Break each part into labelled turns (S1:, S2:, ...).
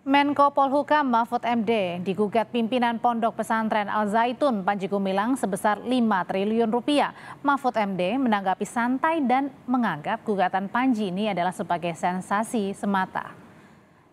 S1: Menko Polhukam Mahfud MD digugat pimpinan Pondok Pesantren Al Zaitun Panji Gumilang sebesar 5 triliun rupiah. Mahfud MD menanggapi santai dan menganggap gugatan Panji ini adalah sebagai sensasi semata.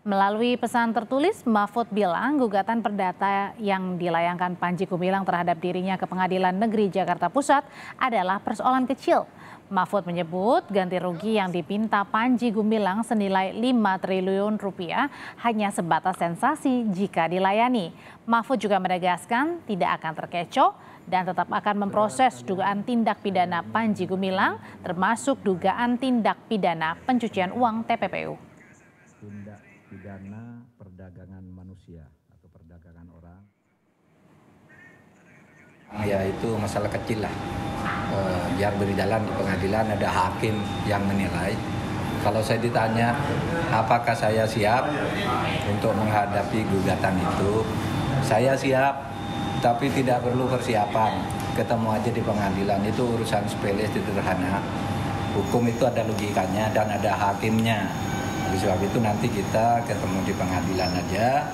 S1: Melalui pesan tertulis, Mahfud bilang gugatan perdata yang dilayangkan Panji Gumilang terhadap dirinya ke Pengadilan Negeri Jakarta Pusat adalah persoalan kecil. Mahfud menyebut ganti rugi yang dipinta Panji Gumilang senilai 5 triliun rupiah hanya sebatas sensasi jika dilayani. Mahfud juga menegaskan tidak akan terkecoh dan tetap akan memproses dugaan tindak pidana Panji Gumilang termasuk dugaan tindak pidana pencucian uang TPPU.
S2: Tindak pidana perdagangan manusia atau perdagangan orang.
S3: Ya itu masalah kecil lah. Biar berjalan di pengadilan, ada hakim yang menilai. Kalau saya ditanya apakah saya siap untuk menghadapi gugatan itu, saya siap, tapi tidak perlu persiapan. Ketemu aja di pengadilan, itu urusan sepele sederhana. Hukum itu ada logikanya dan ada hakimnya. Oleh sebab itu nanti kita ketemu di pengadilan aja.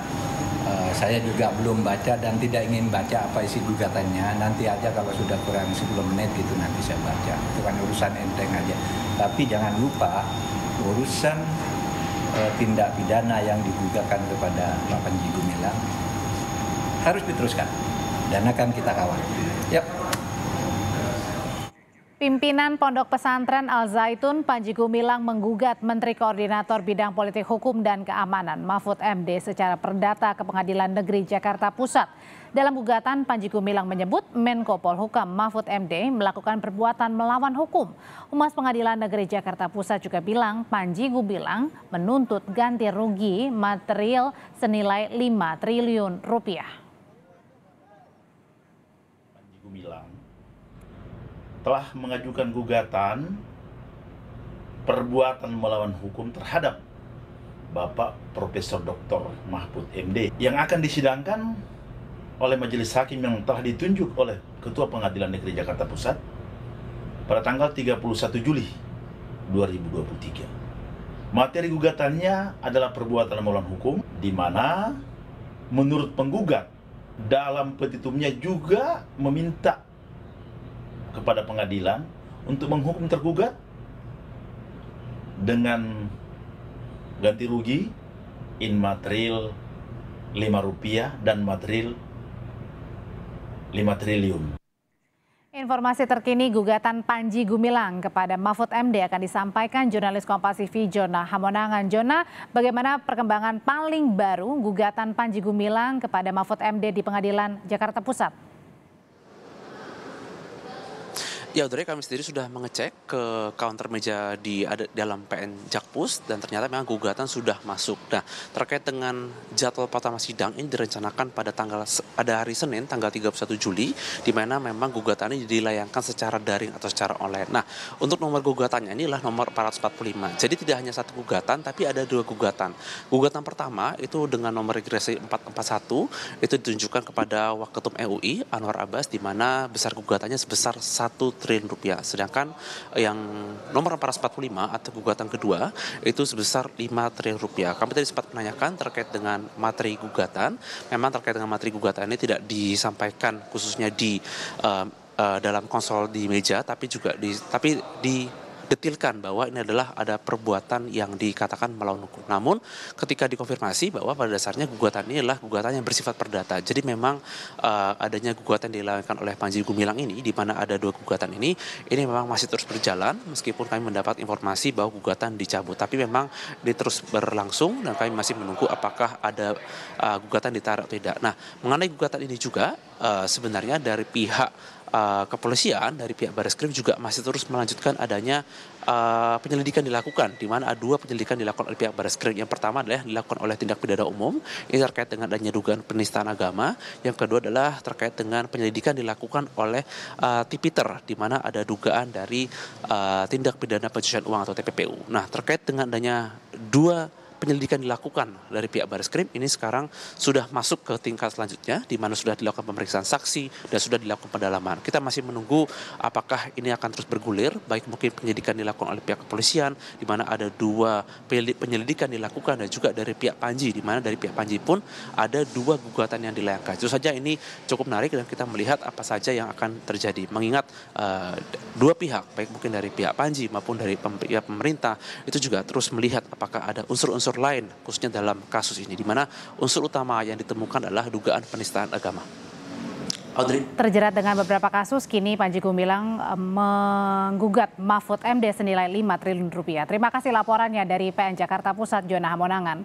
S3: Saya juga belum baca dan tidak ingin baca apa isi gugatannya. Nanti aja kalau sudah kurang 10 menit gitu nanti saya baca. Itu kan urusan enteng aja. Tapi jangan lupa urusan tindak pidana yang digugatkan kepada Pak Panji Gumilang harus diteruskan dan akan kita kawal. Yap.
S1: Pimpinan Pondok Pesantren Al Zaitun Panji Gumilang menggugat Menteri Koordinator Bidang Politik Hukum dan Keamanan Mahfud MD secara perdata ke Pengadilan Negeri Jakarta Pusat. Dalam gugatan, Panji Gumilang menyebut Menko Polhukam Mahfud MD melakukan perbuatan melawan hukum. Humas Pengadilan Negeri Jakarta Pusat juga bilang Panji Gumilang menuntut ganti rugi material senilai 5 triliun rupiah.
S4: Panji Gumilang telah mengajukan gugatan perbuatan melawan hukum terhadap Bapak Profesor Dr. Mahfud MD yang akan disidangkan oleh majelis hakim yang telah ditunjuk oleh Ketua Pengadilan Negeri Jakarta Pusat pada tanggal 31 Juli 2023. Materi gugatannya adalah perbuatan melawan hukum di mana menurut penggugat dalam petitumnya juga meminta kepada pengadilan untuk menghukum tergugat dengan ganti rugi in material 5 rupiah dan material 5 triliun.
S1: Informasi terkini gugatan Panji Gumilang kepada Mahfud MD akan disampaikan jurnalis Kompas TV Jona Hamonangan. Jona, bagaimana perkembangan paling baru gugatan Panji Gumilang kepada Mahfud MD di Pengadilan Jakarta Pusat?
S5: Ya, Audrey, kami sendiri sudah mengecek ke counter meja di dalam PN Jakpus dan ternyata memang gugatan sudah masuk. Nah, terkait dengan jadwal pertama sidang ini direncanakan pada hari Senin tanggal 31 Juli di mana memang gugatan ini dilayangkan secara daring atau secara online. Nah, untuk nomor gugatannya inilah nomor 445. Jadi tidak hanya satu gugatan tapi ada dua gugatan. Gugatan pertama itu dengan nomor registrasi 441 itu ditunjukkan kepada Waketum MUI Anwar Abbas di mana besar gugatannya sebesar 1 triliun rupiah. Sedangkan yang nomor 445 atau gugatan kedua itu sebesar 5 triliun rupiah. Kami tadi sempat menanyakan terkait dengan materi gugatan. Memang terkait dengan materi gugatan ini tidak disampaikan khususnya di dalam konsol di meja, tapi juga detilkan bahwa ini adalah ada perbuatan yang dikatakan melawan hukum. Namun ketika dikonfirmasi bahwa pada dasarnya gugatan ini adalah gugatan yang bersifat perdata. Jadi memang adanya gugatan yang dilakukan oleh Panji Gumilang ini di mana ada dua gugatan ini memang masih terus berjalan meskipun kami mendapat informasi bahwa gugatan dicabut. Tapi memang ini terus berlangsung dan kami masih menunggu apakah ada gugatan ditarik atau tidak. Nah, mengenai gugatan ini juga sebenarnya dari pihak kepolisian dari pihak Barreskrim juga masih terus melanjutkan adanya penyelidikan dilakukan, di mana ada dua penyelidikan dilakukan oleh pihak Barreskrim. Yang pertama adalah dilakukan oleh tindak pidana umum, ini terkait dengan adanya dugaan penistaan agama. Yang kedua adalah terkait dengan penyelidikan dilakukan oleh Tipiter, di mana ada dugaan dari tindak pidana pencucian uang atau TPPU. Nah, terkait dengan adanya dua penyelidikan dilakukan dari pihak Barreskrim ini sekarang sudah masuk ke tingkat selanjutnya, di mana sudah dilakukan pemeriksaan saksi dan sudah dilakukan pendalaman. Kita masih menunggu apakah ini akan terus bergulir, baik mungkin penyelidikan dilakukan oleh pihak kepolisian, di mana ada 2 penyelidikan dilakukan, dan juga dari pihak Panji, di mana dari pihak Panji pun ada 2 gugatan yang dilayangkan. Itu saja ini cukup menarik dan kita melihat apa saja yang akan terjadi. Mengingat 2 pihak, baik mungkin dari pihak Panji maupun dari pihak pemerintah, itu juga terus melihat apakah ada unsur-unsur lain khususnya dalam kasus ini, di mana unsur utama yang ditemukan adalah dugaan penistaan agama. Audrey.
S1: Terjerat dengan beberapa kasus, kini Panji Gumilang menggugat Mahfud MD senilai 5 triliun rupiah. Terima kasih laporannya dari PN Jakarta Pusat, Jona Hamonangan.